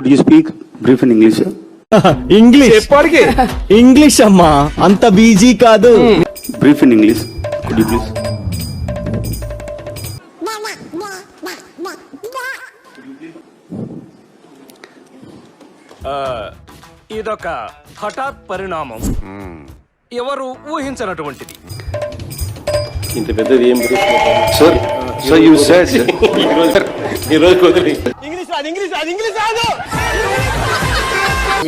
Could you speak brief in English? English అమ్మా, అంత BG కాదు. Brief in English. Could you please? ఇదొక హఠాత్ పరిణామం, ఎవరు ఊహించనటువంటిది. ఇంత పెద్దది ఏం Sir, you said. ఈరోజు కుదిరి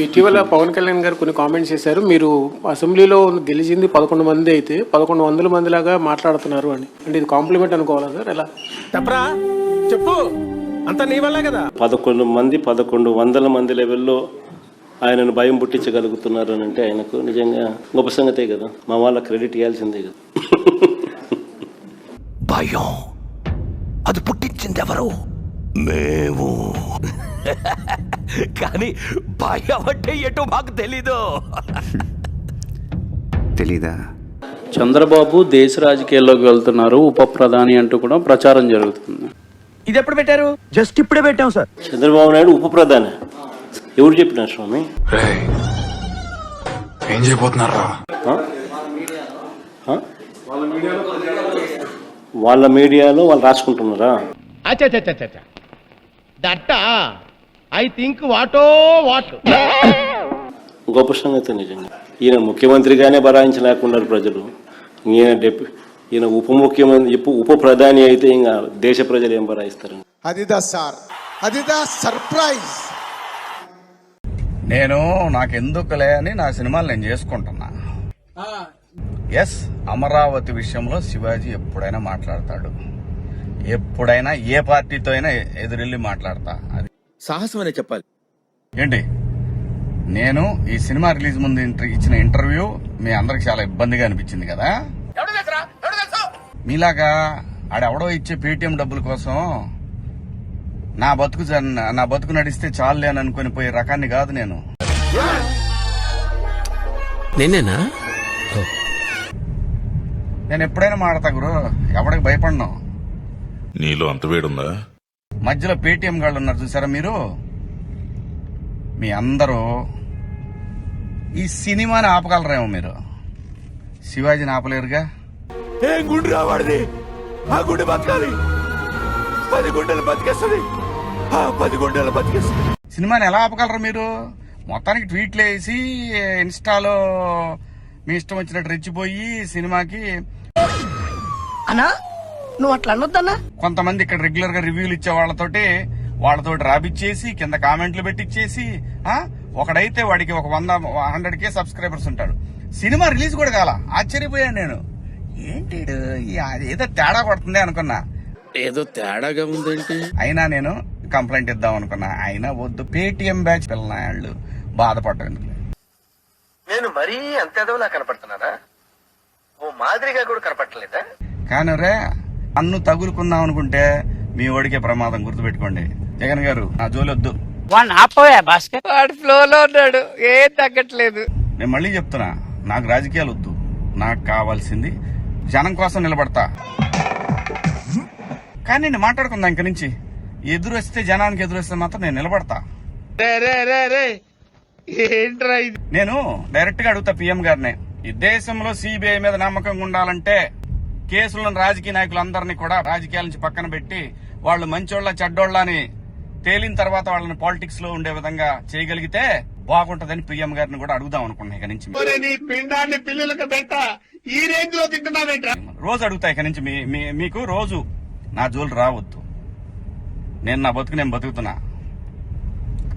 ఇటీవల పవన్ కళ్యాణ్ గారు కొన్ని కామెంట్స్ చేశారు. మీరు అసెంబ్లీలో గెలిచింది 11 మంది అయితే 1100 మంది లాగా మాట్లాడుతున్నారు అని. అంటే ఇది కాంప్లిమెంట్ అనుకోవాలా సార్? ఎలా చెప్పరా, చెప్పు, అంత నీ వల్లే కదా. 1100 మంది లెవెల్లో ఆయనను భయం పుట్టించగలుగుతున్నారు అని అంటే ఆయనకు నిజంగా గొప్ప సంగతే కదా. మా వాళ్ళ క్రెడిట్ ఇవ్వాల్సిందే కదా. భయం అది పుట్టించింది ఎవరు? మేము. కానీ భయం అంటే ఎటో మాకు తెలీదు. తెలీదా? చంద్రబాబు దేశ రాజకీయాల్లోకి వెళ్తున్నారు, ఉప ప్రధాని అంటూ కూడా ప్రచారం జరుగుతుంది. ఇది ఎప్పుడు పెట్టారు? జస్ట్ ఇప్పుడే పెట్టాం సార్. చంద్రబాబు నాయుడు ఉప ప్రధాని ఎవరు చెప్పినారు స్వామి? ఏం చేయబోతున్నారా? వాళ్ళ మీడియాలో వాళ్ళు రాసుకుంటున్నారా? ఐ థింక్ వాటో వాట్. గొప్ప సంగతి నిజంగా. ఈయన ముఖ్యమంత్రిగానే బరాయించలేకున్నారు ప్రజలు. ఈయన ఉప ప్రధాని అయితే ఇంకా దేశ ప్రజలు ఏం బరాయిస్తారు? అదిదా సార్, అదిదా సర్ప్రైజ్. నాకెందుకులే అని నా సినిమాలు నేను చేసుకుంటున్నా. ఎస్, అమరావతి విషయంలో శివాజీ ఎప్పుడైనా మాట్లాడతాడు, ఎప్పుడైనా ఏ పార్టీతో అయినా ఎదురెళ్ళి మాట్లాడతా. అది సాహసం అనే చెప్పాలి. ఏంటి, నేను ఈ సినిమా రిలీజ్ ముందు ఇచ్చిన ఇంటర్వ్యూ మీ అందరికి చాలా ఇబ్బందిగా అనిపించింది కదా. మీలాగా ఆడెవడో ఇచ్చే పేటిఎం డబ్బుల కోసం నా బతుకు నడిస్తే చాలులే అని అనుకుని పోయే రకాన్ని కాదు నేను. నేనేనా? నేను ఎప్పుడైనా మాడతా గురు, ఎవడికి భయపడను. నీలో అంత వేడుందా? మధ్యలో పేటిఎం గాళ్ళు ఉన్నారు చూసారా మీరు, మీ అందరూ ఈ సినిమాని ఆపగలరేమో, మీరు శివాజీని ఆపలేరుగా. ఏం గుండు రావాడిది, ఆ గుండె బతకాలి, 10 గుండెలు బతికేస్తుంది, 10 గుండెలు బతికేస్తుంది. సినిమాని ఎలా ఆపగలరు మీరు? మొత్తానికి ట్వీట్లు వేసి ఇన్స్టాలో మీ ఇష్టం వచ్చినట్టు రెచ్చిపోయి సినిమాకి అన్నా నువ్వు అట్లా అనొద్దన్నా. కొంతమంది ఇక్కడ రెగ్యులర్ గా రివ్యూలు ఇచ్చే వాళ్ళతో రాపిచ్చేసి కింద కామెంట్లు పెట్టిచ్చేసి, ఒకడైతే వాడికి ఒక 100K సబ్స్క్రైబర్స్ ఉంటాడు. సినిమా రిలీజ్ కూడా కాల. ఆశ్చర్యపోయాను నేను. ఏంటి ఏదో తేడా కొడుతుంది అనుకున్నా. ఏదో తేడాగా ఉందేంటి? అయినా నేను కంప్లైంట్ ఇద్దాం అనుకున్నా. అయినా వద్దు, పేటిఎం బ్యాచ్ పిల్లనాళ్ళు బాధపడ్డాను. నేను మరీ అంత ఎదవలా కనపడుతున్నానా? ఓ మాదిరిగా కూడా కనపడలేదా? కానీ రే, అన్ను తగులుకుందాం అనుకుంటే మీ ఓడికే ప్రమాదం, గుర్తుపెట్టుకోండి. జగన్ గారు నా జోలి వద్దు. వాడు ఫ్లోలో ఉన్నాడు, ఏం తగ్గట్లేదు. నేను మళ్ళీ చెప్తున్నా, నాకు రాజకీయాలు వద్దు. నాకు కావాల్సింది జనం కోసం నిలబడతా. కానీ నేను మాట్లాడుకుందా ఇంక నుంచి. ఎదురు వస్తే జనానికి ఎదురు వస్తే మాత్రం నేను నిలబడతా. నేను డైరెక్ట్ గా అడుగుతా పిఎం గారిని, ఈ దేశంలో సిబిఐ మీద నమ్మకంగా ఉండాలంటే కేసులను రాజకీయ నాయకులందరినీ కూడా రాజకీయాల నుంచి పక్కన పెట్టి వాళ్ళు మంచోళ్ళ చెడ్డోళ్ళ అని తేలిన తర్వాత వాళ్ళని పాలిటిక్స్ లో ఉండే విధంగా చేయగలిగితే బాగుంటదని పిఎం గారిని కూడా అడుగుదాం అనుకున్నా. ఇక నుంచి రోజు అడుగుతా. ఇక నుంచి మీకు రోజు నా జోలు రావద్దు. నేను నా బతుకు నేను బతుకుతున్నా,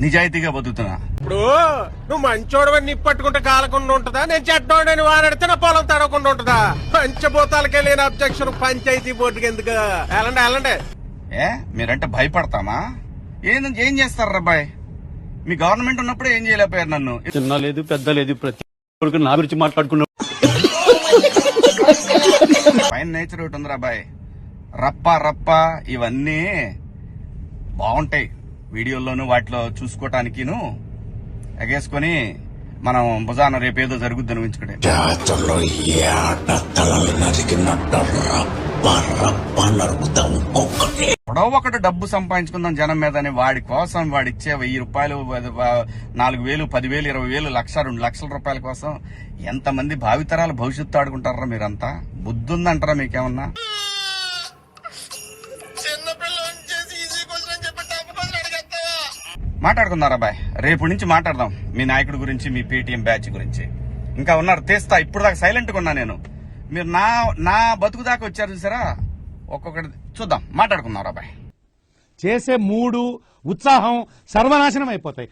నిజాయితీగా బతుకుతున్నా. ఇప్పుడు నువ్వు మంచోడవని నిప్పట్టుకుంటే కాలకుండా ఉంటుందా? నేను చెడ్డోడని వాడితే నా పొలం తడవకుండా ఉంటుందా? పంచభూతాలకే లేని అబ్జెక్షన్ పంచాయతీ బోర్డుకి ఎందుకు? వెళ్ళండి. మీరంటే భయపడతామా? ఏం చేస్తారు అబ్బాయి? మీ గవర్నమెంట్ ఉన్నప్పుడే ఏం చేయలేకపోయారు నన్ను. చిన్న లేదు పెద్ద లేదు, ప్రతి నా గురించి మాట్లాడుకున్నా. పైన నేచర్ ఒకటి ఉందిరా అబ్బాయి. రప్ప ఇవన్నీ బాగుంటాయి వీడియోల్లోనూ వాటిలో చూసుకోవటానికిను. ఎగేసుకొని మనం భుజాన రేపేదో జరుగుద్ది అనిపించుకుంటే. జాతరలో ఏట తలలు నరికినట్టు రప్ప నరుకుతాం. ఎవడో ఒకడు డబ్బు సంపాదించుకుందాం జనం మీద అని వాడి కోసం వాడిచ్చే 1000 రూపాయలు 4000 10,000 20,000 లక్ష 2 లక్షల రూపాయల కోసం ఎంతమంది భావితరాల భవిష్యత్తు ఆడుకుంటారా మీరంతా? బుద్ధుందంటారా మీకేమన్నా? మాట్లాడుకుందారా బాయ్, రేపు నుంచి మాట్లాడదాం మీ నాయకుడి గురించి, మీ పేటీఎం బ్యాచ్ గురించి. ఇంకా ఉన్నారు తీస్తా, ఇప్పుడు దాకా సైలెంట్ గా ఉన్నా నేను. మీరు నా బతుకు దాకా వచ్చారు చూసారా, ఒక్కొక్కటి చూద్దాం, మాట్లాడుకుందాం రా బాయ్. చేసే మూడు ఉత్సాహం సర్వనాశనం అయిపోతాయి.